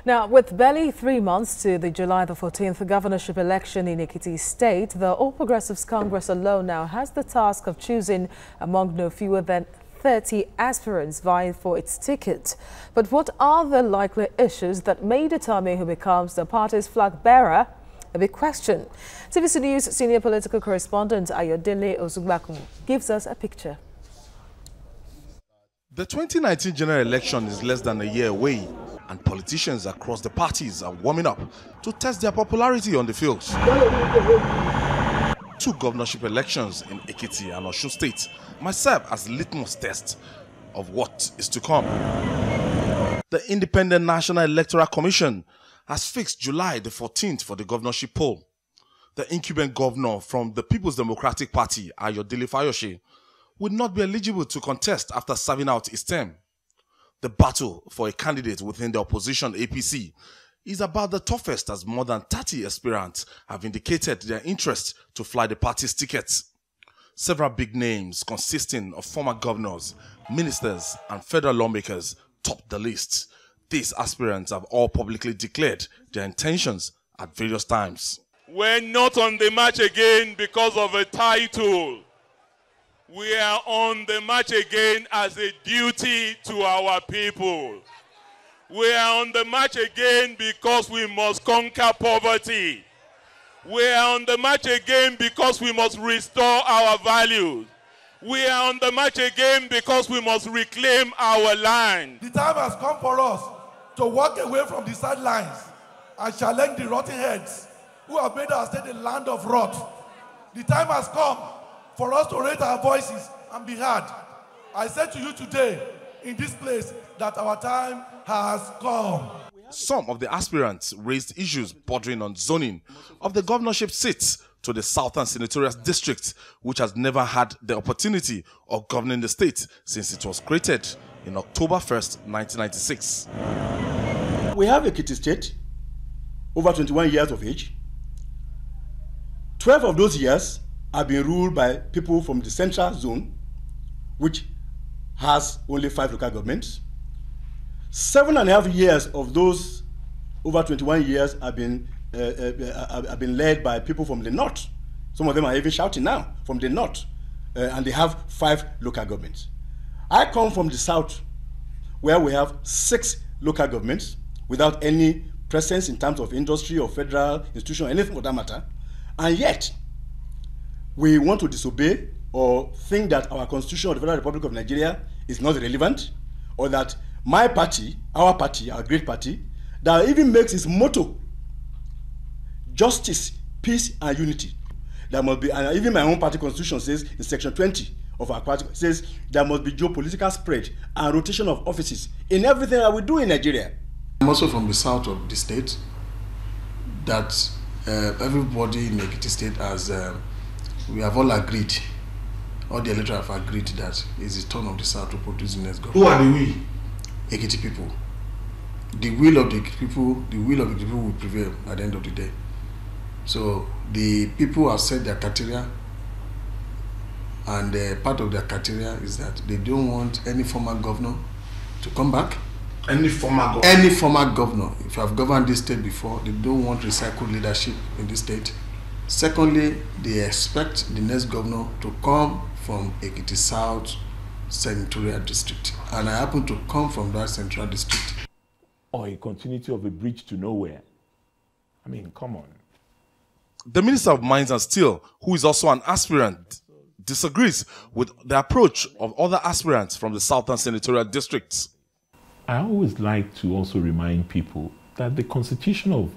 Now, with barely 3 months to the July the 14th governorship election in Ekiti State, the All Progressives Congress alone now has the task of choosing among no fewer than 30 aspirants vying for its ticket. But what are the likely issues that may determine who becomes the party's flag bearer? A big question. TVC News senior political correspondent Ayodele Ozugbakun gives us a picture. The 2019 general election is less than a year away, and politicians across the parties are warming up to test their popularity on the fields. 2 governorship elections in Ekiti and Osun State might serve as litmus test of what is to come. The Independent National Electoral Commission has fixed July the 14th for the governorship poll. The incumbent governor from the People's Democratic Party, Ayodele Fayose, would not be eligible to contest after serving out his term. The battle for a candidate within the opposition APC is about the toughest, as more than 30 aspirants have indicated their interest to fly the party's tickets. Several big names consisting of former governors, ministers and federal lawmakers top the list. These aspirants have all publicly declared their intentions at various times. We're not on the march again because of a title. We are on the march again as a duty to our people. We are on the march again because we must conquer poverty. We are on the march again because we must restore our values. We are on the march again because we must reclaim our land. The time has come for us to walk away from the sidelines and challenge the rotten heads who have made our state a land of rot. The time has come for us to raise our voices and be heard. I say to you today, in this place, that our time has come. Some of the aspirants raised issues bordering on zoning of the governorship seats to the Southern Senatorial District, which has never had the opportunity of governing the state since it was created in October 1st, 1996. We have Ekiti State, over 21 years of age. 12 of those years have been ruled by people from the central zone, which has only 5 local governments. 7.5 years of those over 21 years have been led by people from the north. Some of them are even shouting now from the north, and they have 5 local governments. I come from the south, where we have 6 local governments without any presence in terms of industry or federal institution or anything for that matter, and yet we want to disobey or think that our constitution of the Federal Republic of Nigeria is not relevant, or that my party, our great party, that even makes its motto justice, peace and unity. There must be, and even my own party constitution says in section 20 of our party says there must be geopolitical spread and rotation of offices in everything that we do in Nigeria. I'm also from the south of the state, that everybody in Ekiti State has we have all agreed, all the electorate have agreed that it's the turn of the South to produce the next government. Who are the we? Ekiti people. The will of the people will prevail at the end of the day. So the people have set their criteria, and part of their criteria is that they don't want any former governor to come back. Any former governor? Any former governor. If you have governed this state before, they don't want recycled leadership in this state. Secondly, they expect the next governor to come from Ekiti South Senatorial District. And I happen to come from that central district. Or a continuity of a bridge to nowhere. I mean, come on. The Minister of Mines and Steel, who is also an aspirant, disagrees with the approach of other aspirants from the Southern Senatorial Districts. I always like to also remind people that the constitution of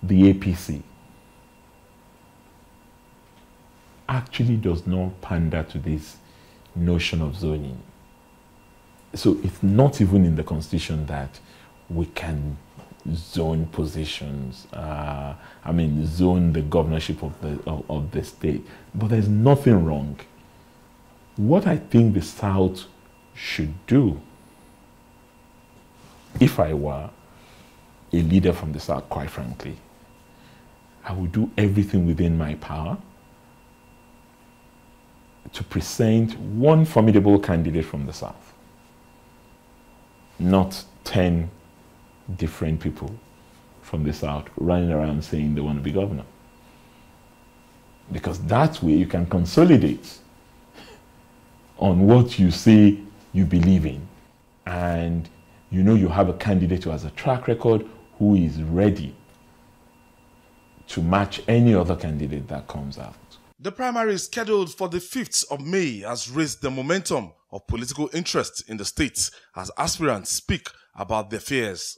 the APC actually does not pander to this notion of zoning. So it's not even in the constitution that we can zone positions, zone the governorship of the state. But there's nothing wrong. What I think the South should do, if I were a leader from the South, quite frankly, I would do everything within my power to present one formidable candidate from the South, not 10 different people from the South running around saying they want to be governor. Because that way you can consolidate on what you say you believe in. And you know you have a candidate who has a track record, who is ready to match any other candidate that comes out. The primary scheduled for the 5th of May has raised the momentum of political interest in the state as aspirants speak about their fears.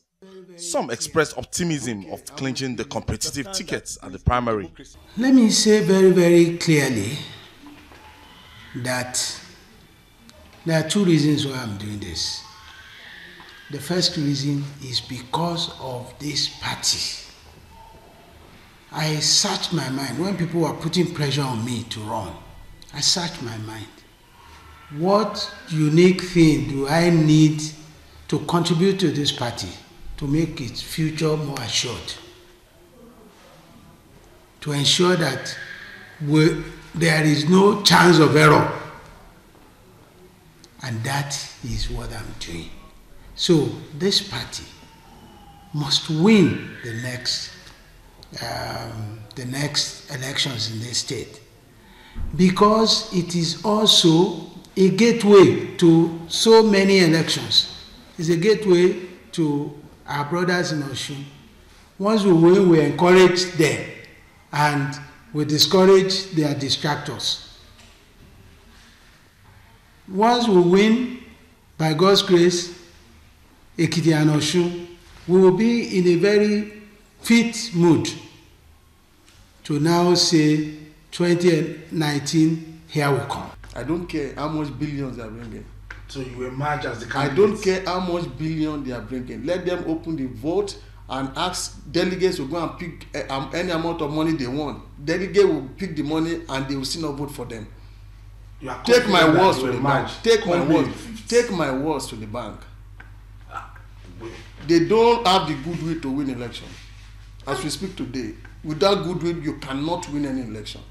Some expressed optimism of clinching the competitive tickets at the primary. Let me say very, very clearly that there are two reasons why I'm doing this. The first reason is because of this party. I searched my mind. When people were putting pressure on me to run, I searched my mind. What unique thing do I need to contribute to this party to make its future more assured? To ensure that there is no chance of error. And that is what I'm doing. So this party must win the next elections in this state, because it is also a gateway to so many elections. It's a gateway to our brothers in Osun. Once we win, we encourage them, and we discourage their distractors. Once we win, by God's grace, Ekiti and Osun, we will be in a very fit mood to now say 2019, here we come. I don't care how much billions they are bringing. So you emerge as the candidate? I don't care how much billion they are bringing. Let them open the vote and ask delegates to go and pick any amount of money they want. Delegate will pick the money and they will still not vote for them. Take my words to the bank. Take my words to the bank. They don't have the goodwill to win election. As we speak today, without goodwill, you cannot win any election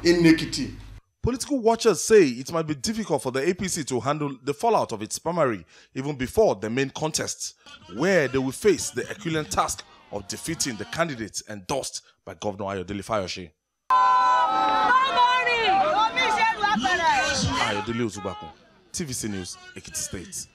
in Ekiti. Political watchers say it might be difficult for the APC to handle the fallout of its primary even before the main contest, where they will face the Herculean task of defeating the candidates endorsed by Governor Ayodele Fayose. Ayodele Uzubakun, TVC News, Ekiti State.